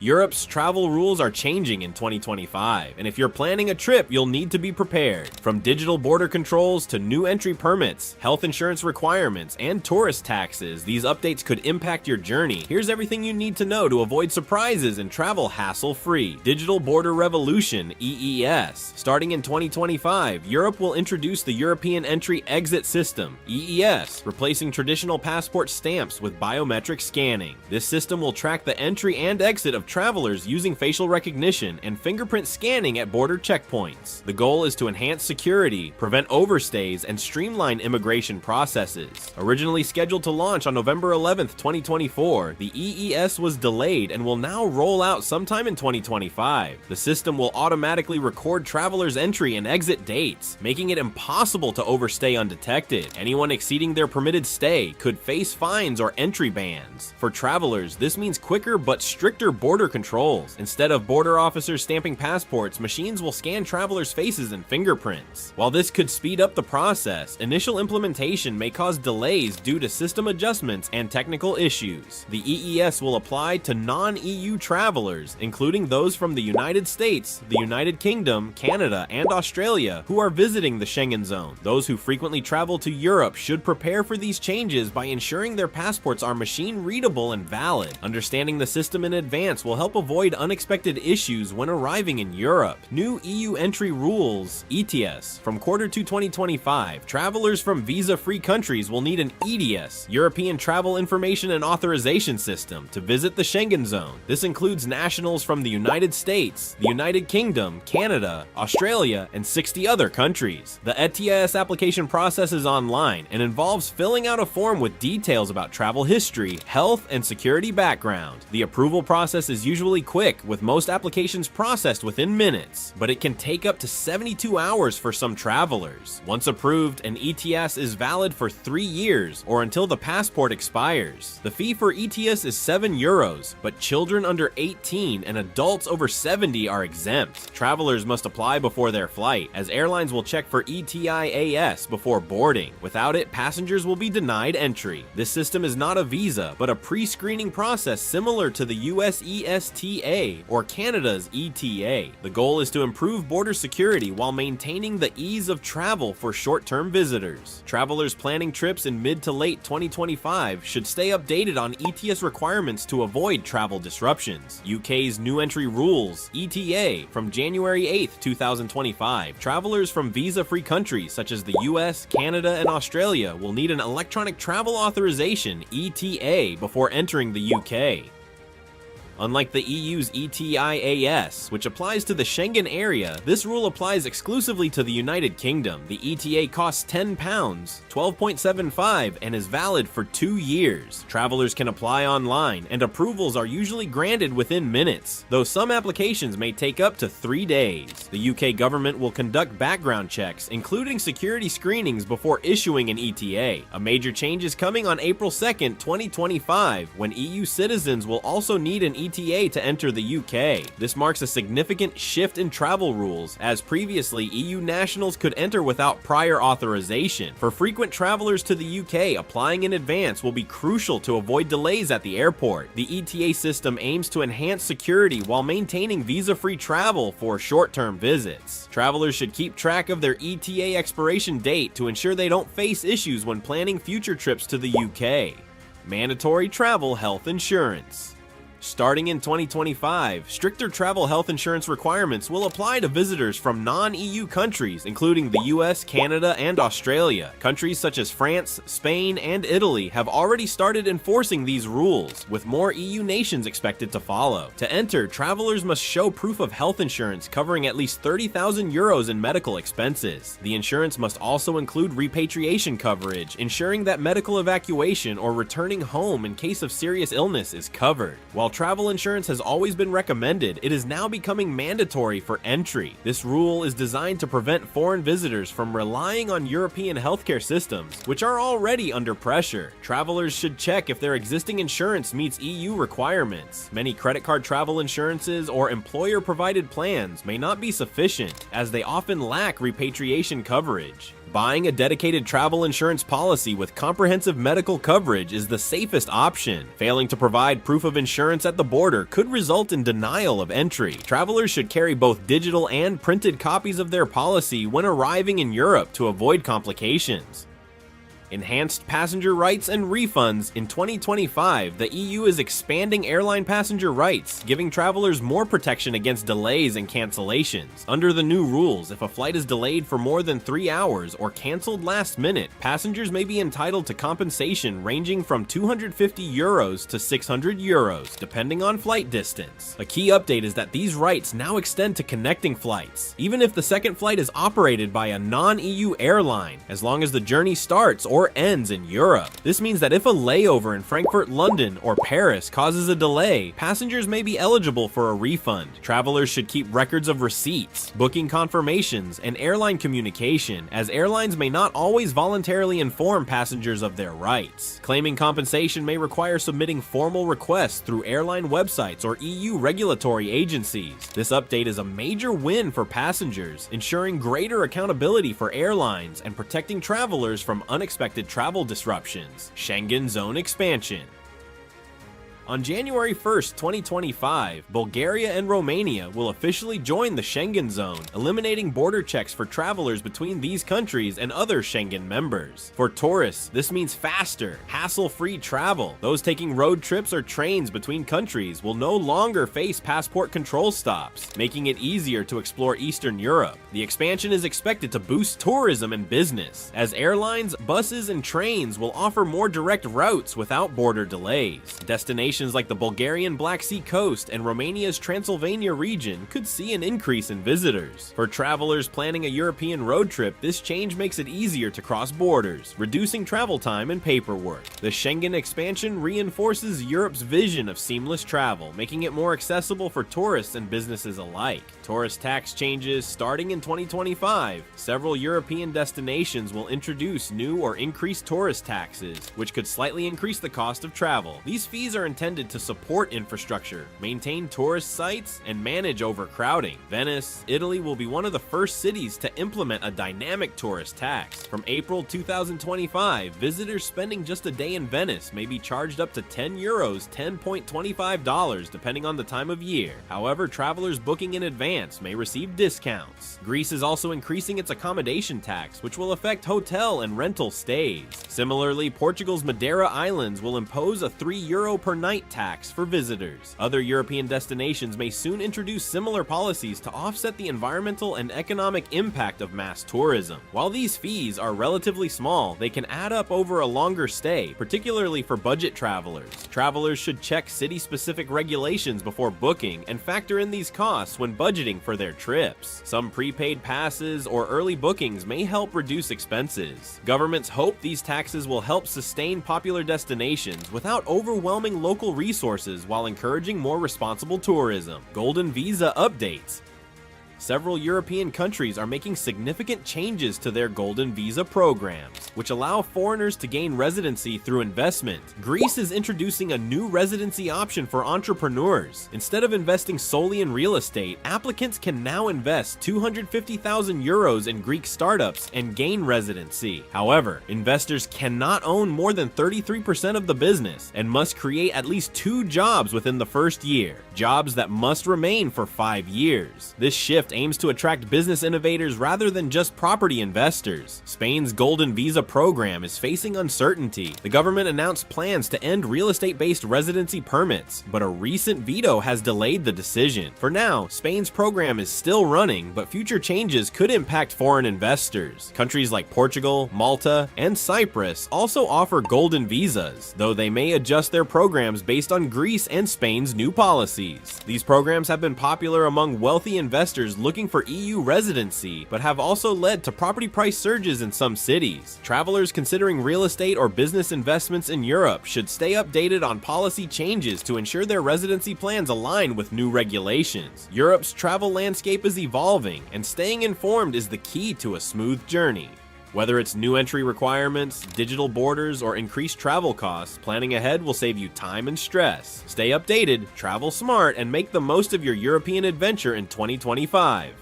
Europe's travel rules are changing in 2025, and if you're planning a trip, you'll need to be prepared. From digital border controls to new entry permits, health insurance requirements, and tourist taxes, these updates could impact your journey. Here's everything you need to know to avoid surprises and travel hassle-free. Digital Border Revolution, EES. Starting in 2025, Europe will introduce the European Entry-Exit System, EES, replacing traditional passport stamps with biometric scanning. This system will track the entry and exit of travelers using facial recognition and fingerprint scanning at border checkpoints. The goal is to enhance security, prevent overstays, and streamline immigration processes. Originally scheduled to launch on November 11, 2024, the EES was delayed and will now roll out sometime in 2025. The system will automatically record travelers' entry and exit dates, making it impossible to overstay undetected. Anyone exceeding their permitted stay could face fines or entry bans. For travelers, this means quicker but stricter border controls. Instead of border officers stamping passports, machines will scan travelers' faces and fingerprints. While this could speed up the process, initial implementation may cause delays due to system adjustments and technical issues. The EES will apply to non-EU travelers, including those from the United States, the United Kingdom, Canada, and Australia who are visiting the Schengen zone. Those who frequently travel to Europe should prepare for these changes by ensuring their passports are machine-readable and valid. Understanding the system in advance will help avoid unexpected issues when arriving in Europe. New EU entry rules, ETIAS. From Q2 2025, travelers from visa-free countries will need an ETIAS, European Travel Information and Authorization System, to visit the Schengen zone. This includes nationals from the United States, the United Kingdom, Canada, Australia, and 60 other countries. The ETIAS application process is online and involves filling out a form with details about travel history, health, and security background. The approval process is usually quick, with most applications processed within minutes, but it can take up to 72 hours for some travelers. Once approved, an ETIAS is valid for 3 years or until the passport expires. The fee for ETIAS is €7, but children under 18 and adults over 70 are exempt. Travelers must apply before their flight, as airlines will check for ETIAS before boarding. Without it, passengers will be denied entry. This system is not a visa, but a pre-screening process similar to the US ESTA or Canada's ETA. The goal is to improve border security while maintaining the ease of travel for short-term visitors. Travelers planning trips in mid to late 2025 should stay updated on ETIAS requirements to avoid travel disruptions. UK's New Entry Rules, ETA, from January 8, 2025. Travelers from visa-free countries such as the US, Canada, and Australia will need an electronic travel authorization, ETA, before entering the UK. Unlike the EU's ETIAS, which applies to the Schengen area, this rule applies exclusively to the United Kingdom. The ETA costs £10, $12.75, and is valid for 2 years. Travelers can apply online, and approvals are usually granted within minutes, though some applications may take up to 3 days. The UK government will conduct background checks, including security screenings before issuing an ETA. A major change is coming on April 2, 2025, when EU citizens will also need an ETA to enter the UK. This marks a significant shift in travel rules, as previously EU nationals could enter without prior authorization. For frequent travelers to the UK, applying in advance will be crucial to avoid delays at the airport. The ETA system aims to enhance security while maintaining visa-free travel for short-term visits. Travelers should keep track of their ETA expiration date to ensure they don't face issues when planning future trips to the UK. Mandatory travel health insurance. Starting in 2025, stricter travel health insurance requirements will apply to visitors from non-EU countries, including the US, Canada, and Australia. Countries such as France, Spain, and Italy have already started enforcing these rules, with more EU nations expected to follow. To enter, travelers must show proof of health insurance covering at least €30,000 in medical expenses. The insurance must also include repatriation coverage, ensuring that medical evacuation or returning home in case of serious illness is covered. While travel insurance has always been recommended, it is now becoming mandatory for entry. This rule is designed to prevent foreign visitors from relying on European healthcare systems, which are already under pressure. Travelers should check if their existing insurance meets EU requirements. Many credit card travel insurances or employer-provided plans may not be sufficient, as they often lack repatriation coverage. Buying a dedicated travel insurance policy with comprehensive medical coverage is the safest option. Failing to provide proof of insurance at the border could result in denial of entry. Travelers should carry both digital and printed copies of their policy when arriving in Europe to avoid complications. Enhanced passenger rights and refunds. In 2025, the EU is expanding airline passenger rights, giving travelers more protection against delays and cancellations. Under the new rules, if a flight is delayed for more than 3 hours or canceled last minute, passengers may be entitled to compensation ranging from €250 to €600, depending on flight distance. A key update is that these rights now extend to connecting flights, even if the second flight is operated by a non-EU airline, as long as the journey starts or ends in Europe. This means that if a layover in Frankfurt, London, or Paris causes a delay, passengers may be eligible for a refund. Travelers should keep records of receipts, booking confirmations, and airline communication, as airlines may not always voluntarily inform passengers of their rights. Claiming compensation may require submitting formal requests through airline websites or EU regulatory agencies. This update is a major win for passengers, ensuring greater accountability for airlines and protecting travelers from unexpected travel disruptions. Schengen zone expansion. On January 1st, 2025, Bulgaria and Romania will officially join the Schengen zone, eliminating border checks for travelers between these countries and other Schengen members. For tourists, this means faster, hassle-free travel. Those taking road trips or trains between countries will no longer face passport control stops, making it easier to explore Eastern Europe. The expansion is expected to boost tourism and business, as airlines, buses, and trains will offer more direct routes without border delays. Destinations like the Bulgarian Black Sea coast and Romania's Transylvania region could see an increase in visitors. For travelers planning a European road trip, this change makes it easier to cross borders, reducing travel time and paperwork. The Schengen expansion reinforces Europe's vision of seamless travel, making it more accessible for tourists and businesses alike. Tourist tax changes. Starting in 2025, several European destinations will introduce new or increased tourist taxes, which could slightly increase the cost of travel. These fees are intended to support infrastructure, maintain tourist sites, and manage overcrowding. Venice, Italy will be one of the first cities to implement a dynamic tourist tax. From April 2025, visitors spending just a day in Venice may be charged up to €10, $10.25 depending on the time of year. However, travelers booking in advance may receive discounts. Greece is also increasing its accommodation tax, which will affect hotel and rental stays. Similarly, Portugal's Madeira Islands will impose a €3 per night tax for visitors. Other European destinations may soon introduce similar policies to offset the environmental and economic impact of mass tourism. While these fees are relatively small, they can add up over a longer stay, particularly for budget travelers. Travelers should check city-specific regulations before booking and factor in these costs when budgeting for their trips. Some prepaid passes or early bookings may help reduce expenses. Governments hope these taxes will help sustain popular destinations without overwhelming local resources while encouraging more responsible tourism. Golden Visa updates. Several European countries are making significant changes to their Golden Visa programs, which allow foreigners to gain residency through investment. Greece is introducing a new residency option for entrepreneurs. Instead of investing solely in real estate, applicants can now invest €250,000 in Greek startups and gain residency. However, investors cannot own more than 33% of the business and must create at least 2 jobs within the first year, jobs that must remain for 5 years. This shift aims to attract business innovators rather than just property investors. Spain's Golden Visa program is facing uncertainty. The government announced plans to end real estate-based residency permits, but a recent veto has delayed the decision. For now, Spain's program is still running, but future changes could impact foreign investors. Countries like Portugal, Malta, and Cyprus also offer Golden Visas, though they may adjust their programs based on Greece and Spain's new policies. These programs have been popular among wealthy investors looking for EU residency, but have also led to property price surges in some cities. Travelers considering real estate or business investments in Europe should stay updated on policy changes to ensure their residency plans align with new regulations. Europe's travel landscape is evolving, and staying informed is the key to a smooth journey. Whether it's new entry requirements, digital borders, or increased travel costs, planning ahead will save you time and stress. Stay updated, travel smart, and make the most of your European adventure in 2025.